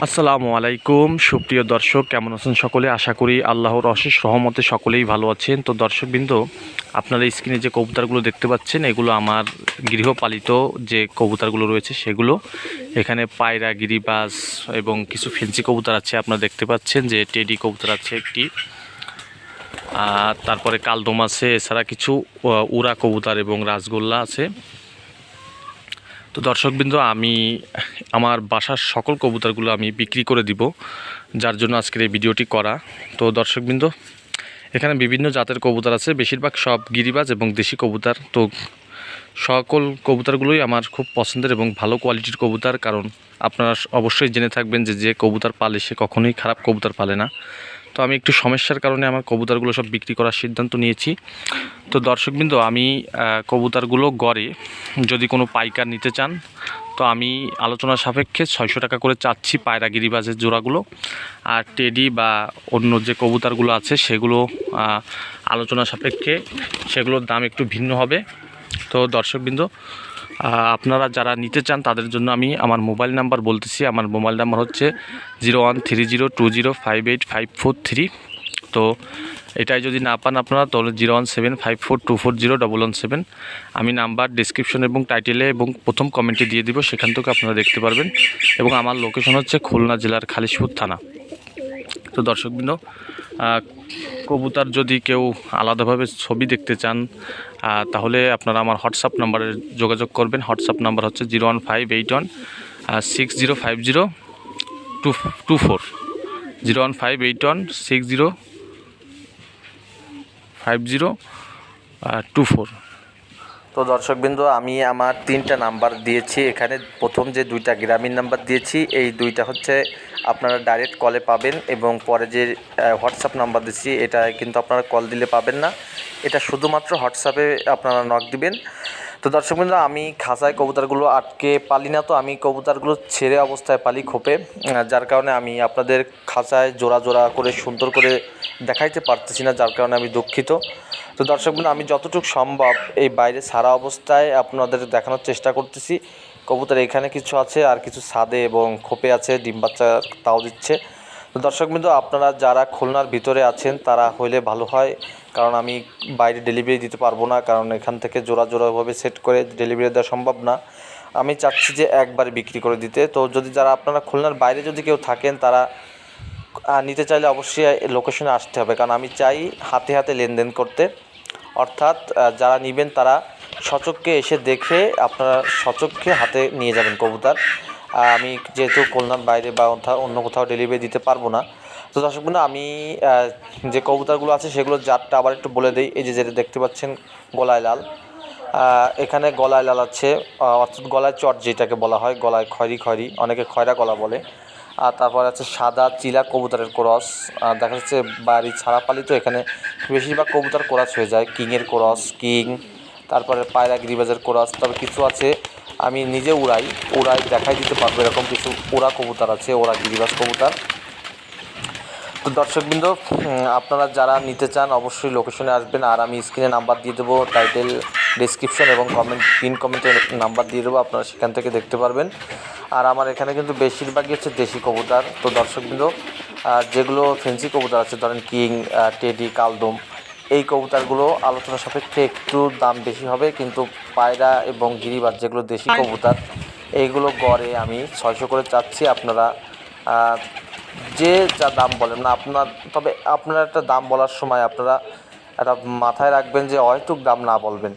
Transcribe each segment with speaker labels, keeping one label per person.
Speaker 1: আসসালামু আলাইকুম সুপ্রিয় দর্শক, কেমন আছেন সকলে? আশা করি আল্লাহর অশেষ রহমতে সকলেই ভালো আছেন। তো দর্শকবৃন্দ, আপনারা স্ক্রিনে যে কবুতরগুলো দেখতে পাচ্ছেন, এগুলো আমার গৃহপালিত যে কবুতরগুলো রয়েছে সেগুলো। এখানে পায়রা, গিরিবাজ এবং কিছু ফেন্সি কবুতর আছে। আপনারা দেখতে পাচ্ছেন যে টেডি কবুতর আছে একটি, তারপরে কালদম আছে, এছাড়া কিছু উড়া কবুতর এবং রাজগোল্লা আছে। তো দর্শকবৃন্দ, আমি আমার বাসার সকল কবুতরগুলো আমি বিক্রি করে দিব, যার জন্য আজকের এই ভিডিওটি করা। তো দর্শকবৃন্দ, এখানে বিভিন্ন জাতের কবুতর আছে, বেশিরভাগ সব গিরিবাজ এবং দেশি কবুতর। তো সকল কবুতরগুলোই আমার খুব পছন্দের এবং ভালো কোয়ালিটির কবুতর, কারণ আপনারা অবশ্যই জেনে থাকবেন যে কবুতর পালে সে কখনোই খারাপ কবুতর পালে না। তো আমি একটু সমস্যার কারণে আমার কবুতরগুলো সব বিক্রি করার সিদ্ধান্ত নিয়েছি। তো দর্শকবৃন্দ, আমি কবুতরগুলো গড়ে যদি কোনো পাইকার নিতে চান, তো আমি আলোচনা সাপেক্ষে 600 টাকা করে চাচ্ছি পায়রা গিরিবাজের জোড়াগুলো। আর টেডি বা অন্য যে কবুতরগুলো আছে সেগুলো আলোচনা সাপেক্ষে সেগুলোর দাম একটু ভিন্ন হবে। তো দর্শকবৃন্দ, আপনারা যারা নিতে চান তাদের জন্য আমি আমার মোবাইল নাম্বার বলতেছি। আমার মোবাইল নাম্বার হচ্ছে 0130205854 তো এটাই যদি না পান আপনারা, তাহলে 017542401117। আমি নাম্বার ডিসক্রিপশন এবং টাইটেলে এবং প্রথম কমেন্টে দিয়ে দিব, সেখান থেকে আপনারা দেখতে পারবেন। এবং আমার লোকেশন হচ্ছে খুলনা জেলার খালিশপুর থানা। তো দর্শকবৃন্দ, কবুতর যদি কেউ আলাদাভাবে ছবি দেখতে চান, তাহলে আপনারা আমার হোয়াটসঅ্যাপ নাম্বারে যোগাযোগ করবেন। হোয়াটসঅ্যাপ নাম্বার হচ্ছে 01581605024, 01581605024।
Speaker 2: তো দর্শকবৃন্দ, আমি আমার 3টা নাম্বার দিয়েছি। এখানে প্রথম যে 2টা গ্রামীণ নাম্বার দিয়েছি, এই 2টা হচ্ছে আপনারা ডাইরেক্ট কলে পাবেন, এবং পরে যে হোয়াটসঅ্যাপ নাম্বার দিচ্ছি এটা কিন্তু আপনারা কল দিলে পাবেন না। এটা শুধুমাত্র হোয়াটসঅ্যাপে আপনারা নক দিবেন। তো দর্শকবৃন্দ, আমি খাঁচায় কবুতরগুলো আটকে পালি না, তো আমি কবুতরগুলো ছেড়ে অবস্থায় পালি খোপে, যার কারণে আমি আপনাদের খাঁচায় জোড়া জোড়া করে সুন্দর করে দেখাইতে পারতেছি না, যার কারণে আমি দুঃখিত। তো দর্শকবৃন্দ, আমি যতটুকু সম্ভব এই বাইরে সারা অবস্থায় আপনাদের দেখানোর চেষ্টা করতেছি। কবুতর এখানে কিছু আছে, আর কিছু ছাদে এবং খোপে আছে, ডিম বাচ্চা তাও দিচ্ছে। তো দর্শকবৃন্দ, আপনারা যারা খুলনার ভিতরে আছেন তারা হইলে ভালো হয়, কারণ আমি বাইরে ডেলিভারি দিতে পারবো না, কারণ এখান থেকে জোড়া জোড়াভাবে সেট করে ডেলিভারি দেওয়া সম্ভব না। আমি চাচ্ছি যে একবারে বিক্রি করে দিতে। তো যদি যারা আপনারা খুলনার বাইরে যদি কেউ থাকেন, তারা নিতে চাইলে অবশ্যই লোকেশনে আসতে হবে, কারণ আমি চাই হাতে হাতে লেনদেন করতে। অর্থাৎ যারা নেবেন তারা সচক্ষে এসে দেখে আপনারা সচক্ষে হাতে নিয়ে যাবেন কবুতর। আমি যেহেতু খুলনার বাইরে বা অন্য কোথাও ডেলিভারি দিতে পারবো না। তো দর্শকবৃন্দ, আমি যে কবুতরগুলো আছে সেগুলোর জাতটা আবার একটু বলে দিই। এই যে যেটা দেখতে পাচ্ছেন গলায় লাল, এখানে গলায় লাল আছে, অর্থাৎ গলায় চট যেটাকে বলা হয়, গলায় খয়রি খয়রি, অনেকে খয়রা গলা বলে। আর তারপর আছে সাদা চিলা কবুতরের ক্রস। দেখা যাচ্ছে বাড়ি ছাড়া পালি, তো এখানে বেশিরভাগ কবুতর ক্রস হয়ে যায়, কিংয়ের ক্রস, কিং, তারপরে পায়রা গিরিবাজের ক্রস। তবে কিছু আছে আমি নিজে উড়াই দেখাই দিতে পারবো, এরকম কিছু ওড়া কবুতর আছে, ওরা গিরিবাজ কবুতর। তো দর্শকবৃন্দ, আপনারা যারা নিতে চান অবশ্যই লোকেশনে আসবেন, আর আমি স্ক্রিনে নাম্বার দিয়ে দেবো, টাইটেল, ডিসক্রিপশন এবং পিন কমেন্টে নাম্বার দিয়ে দেবো, আপনারা সেখান থেকে দেখতে পারবেন। আর আমার এখানে কিন্তু বেশিরভাগই হচ্ছে দেশি কবুতর। তো দর্শকবৃন্দ, যেগুলো ফেন্সি কবুতর আছে, ধরেন কিং, টেডি, কালদম, এই কবুতরগুলো আলোচনা সাপেক্ষে একটু দাম বেশি হবে, কিন্তু পায়রা এবং গিরিবাজ যেগুলো দেশি কবুতর, এইগুলো গড়ে আমি 600 করে চাচ্ছি। আপনারা যে যা দাম বলেন না তবে আপনারা একটা দাম বলার সময় আপনারা একটা মাথায় রাখবেন যে অহেতুক দাম না বলবেন,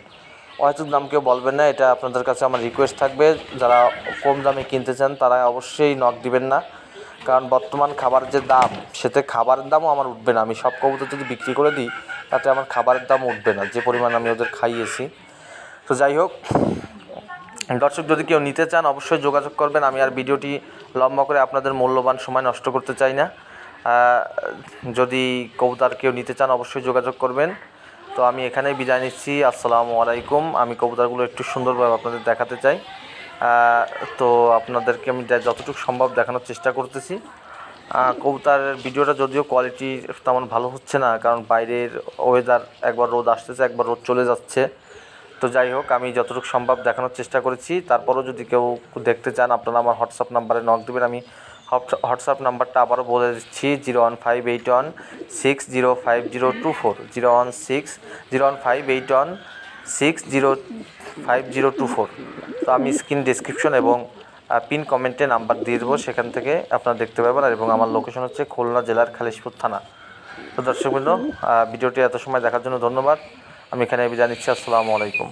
Speaker 2: অহেতুক দাম কেউ বলবেন না। এটা আপনাদের কাছে আমার রিকোয়েস্ট থাকবে। যারা কম দামে কিনতে চান তারা অবশ্যই নক দিবেন না, কারণ বর্তমান খাবারের যে দাম, সেতে খাবারের দামও আমার উঠবে না। আমি সব কবুতর যদি বিক্রি করে দিই, তাতে আমার খাবারের দাম উঠবে না, যে পরিমাণ আমি ওদের খাইয়েছি। তো যাই হোক দর্শক, যদি কেউ নিতে চান অবশ্যই যোগাযোগ করবেন। আমি আর ভিডিওটি লম্বা করে আপনাদের মূল্যবান সময় নষ্ট করতে চাই না। যদি কবুতর কেউ নিতে চান অবশ্যই যোগাযোগ করবেন। তো আমি এখানেই বিদায় নিচ্ছি। আসসালামু আলাইকুম। আমি কবুতরগুলো একটু সুন্দরভাবে আপনাদের দেখাতে চাই, তো আপনাদেরকে আমি যতটুকু সম্ভব দেখানোর চেষ্টা করতেছি। কবুতরের ভিডিওটা যদিও কোয়ালিটি তেমন ভালো হচ্ছে না, কারণ বাইরের ওয়েদার, একবার রোদ আসতেছে একবার রোদ চলে যাচ্ছে। তো যাই হোক, আমি যতটুকু সম্ভব দেখানোর চেষ্টা করেছি। তারপরেও যদি কেউ দেখতে চান, আপনারা আমার হোয়াটসঅ্যাপ নাম্বারে নক দেবেন, আমি হোয়াটসঅ্যাপ নাম্বারটা আবারও বলে দিচ্ছি 01581605024, 01581605024। তো আমি স্ক্রিন ডেসক্রিপশন এবং পিন কমেন্টে নাম্বার দিয়ে দেবো, সেখান থেকে আপনারা দেখতে পাবেন। আর এবং আমার লোকেশন হচ্ছে খুলনা জেলার খালিশপুর থানা। তো দর্শকবৃন্দ, ভিডিওটি এত সময় দেখার জন্য ধন্যবাদ। আমি এখানে বিদায় নিচ্ছি। আসসালামু আলাইকুম।